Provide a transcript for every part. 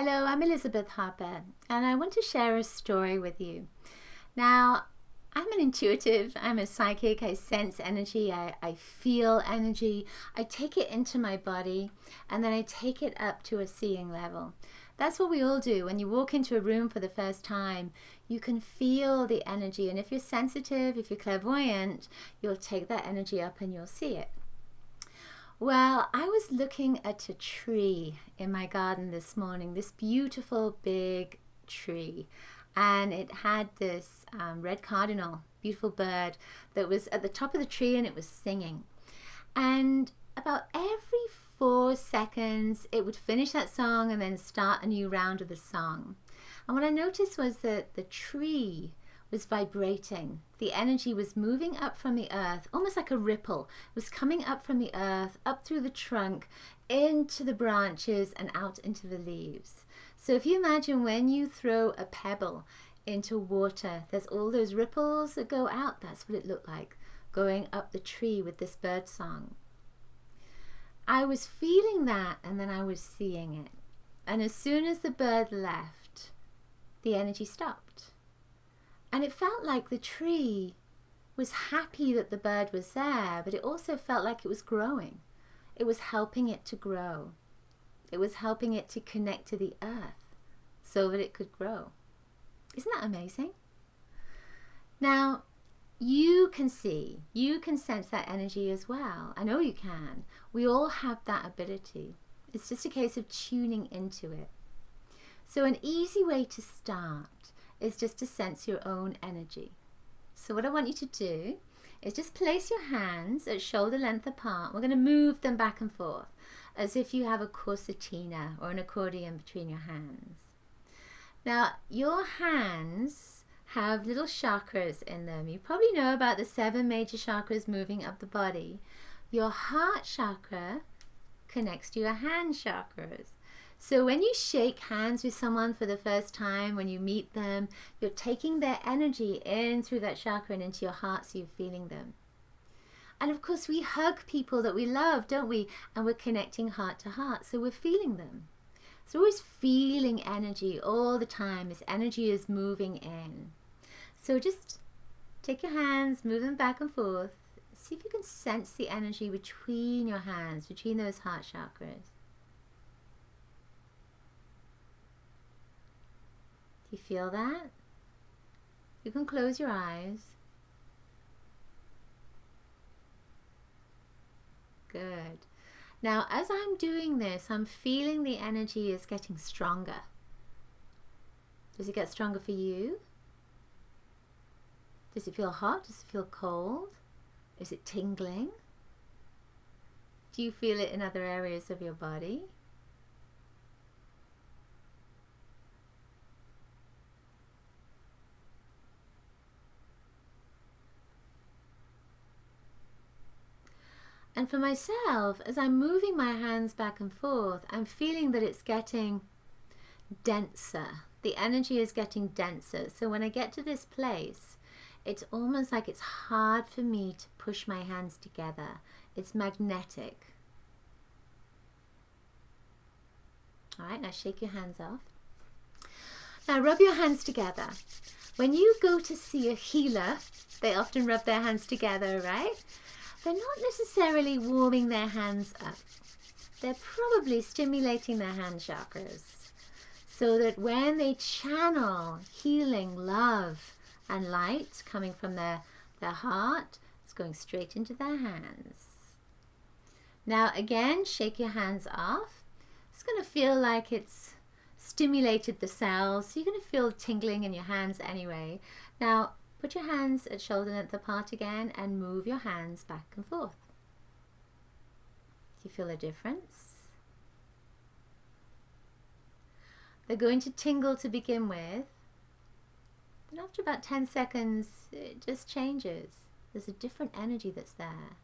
Hello, I'm Elizabeth Harper, and I want to share a story with you. Now, I'm an intuitive, I'm a psychic, I sense energy, I feel energy, I take it into my body, and then I take it up to a seeing level. That's what we all do. When you walk into a room for the first time, you can feel the energy, and if you're sensitive, if you're clairvoyant, you'll take that energy up and you'll see it. Well, I was looking at a tree in my garden this morning, this beautiful big tree, and it had this red cardinal, beautiful bird that was at the top of the tree and it was singing. And about every 4 seconds, it would finish that song and then start a new round of the song. And what I noticed was that the tree was vibrating. The energy was moving up from the earth, almost like a ripple. It was coming up from the earth, up through the trunk, into the branches and out into the leaves. So if you imagine when you throw a pebble into water, there's all those ripples that go out. That's what it looked like, going up the tree with this bird song. I was feeling that and then I was seeing it. And as soon as the bird left, the energy stopped. And it felt like the tree was happy that the bird was there, but it also felt like it was growing. It was helping it to grow. It was helping it to connect to the earth so that it could grow. Isn't that amazing? Now, you can sense that energy as well. I know you can. We all have that ability. It's just a case of tuning into it. So an easy way to start is just to sense your own energy. So what I want you to do is just place your hands at shoulder length apart. We're going to move them back and forth as if you have a concertina or an accordion between your hands. Now, your hands have little chakras in them. You probably know about the 7 major chakras moving up the body. Your heart chakra connects to your hand chakras. So when you shake hands with someone for the first time, when you meet them, you're taking their energy in through that chakra and into your heart, so you're feeling them. And of course, we hug people that we love, don't we? And we're connecting heart to heart, so we're feeling them. So we're always feeling energy all the time. This energy is moving in. So just take your hands, move them back and forth. See if you can sense the energy between your hands, between those heart chakras. You feel that? You can close your eyes. Good. Now, as I'm doing this, I'm feeling the energy is getting stronger. Does it get stronger for you? Does it feel hot? Does it feel cold? Is it tingling? Do you feel it in other areas of your body? And for myself, as I'm moving my hands back and forth, I'm feeling that it's getting denser. The energy is getting denser. So when I get to this place, it's almost like it's hard for me to push my hands together. It's magnetic. All right, now shake your hands off. Now rub your hands together. When you go to see a healer, they often rub their hands together, right? They're not necessarily warming their hands up. They're probably stimulating their hand chakras so that when they channel healing, love, and light coming from their heart, it's going straight into their hands. Now again, shake your hands off. It's going to feel like it's stimulated the cells, so you're going to feel tingling in your hands anyway. Now, put your hands at shoulder length apart again and move your hands back and forth. Do you feel a difference? They're going to tingle to begin with. And after about 10 seconds, it just changes. There's a different energy that's there.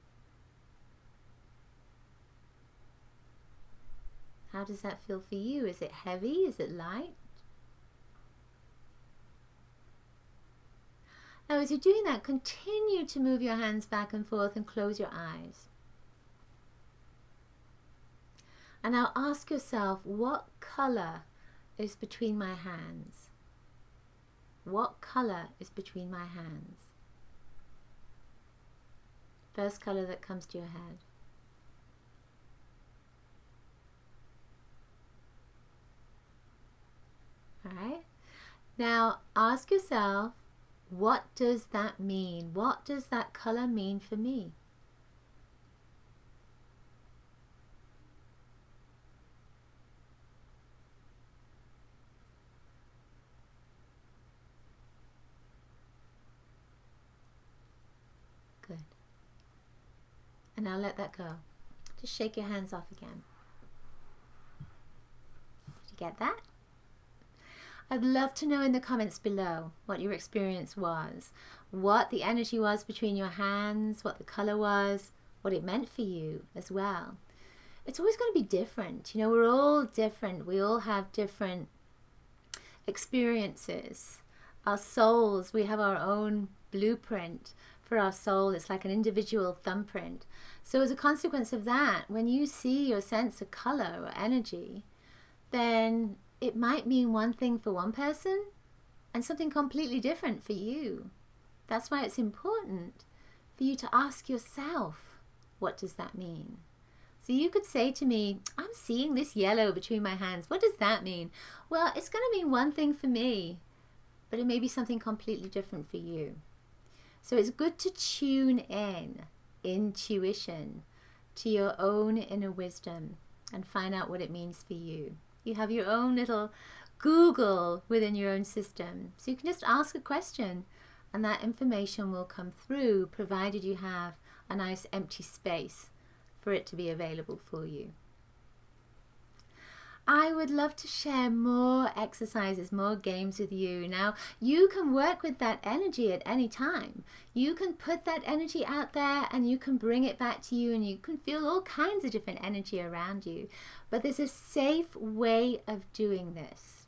How does that feel for you? Is it heavy? Is it light? Now, as you're doing that, continue to move your hands back and forth and close your eyes. And now ask yourself, what color is between my hands? What color is between my hands? First color that comes to your head. Alright? Now ask yourself, what does that mean? What does that color mean for me? Good. And now let that go. Just shake your hands off again. Did you get that? I'd love to know in the comments below what your experience was, what the energy was between your hands, what the color was, what it meant for you as well. It's always going to be different. You know, we're all different. We all have different experiences. Our souls, we have our own blueprint for our soul. It's like an individual thumbprint. So as a consequence of that, when you see or sense a color or energy, then it might mean one thing for one person and something completely different for you. That's why it's important for you to ask yourself, what does that mean? So you could say to me, I'm seeing this yellow between my hands. What does that mean? Well, it's going to mean one thing for me, but it may be something completely different for you. So it's good to tune in, intuition, to your own inner wisdom and find out what it means for you. You have your own little Google within your own system. So you can just ask a question and that information will come through, provided you have a nice empty space for it to be available for you. I would love to share more exercises, more games with you. Now, you can work with that energy at any time. You can put that energy out there and you can bring it back to you, and you can feel all kinds of different energy around you. But there's a safe way of doing this.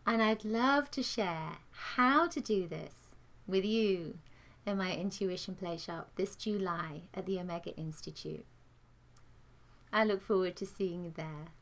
And I'd love to share how to do this with you in my Intuition Play Shop this July at the Omega Institute. I look forward to seeing you there.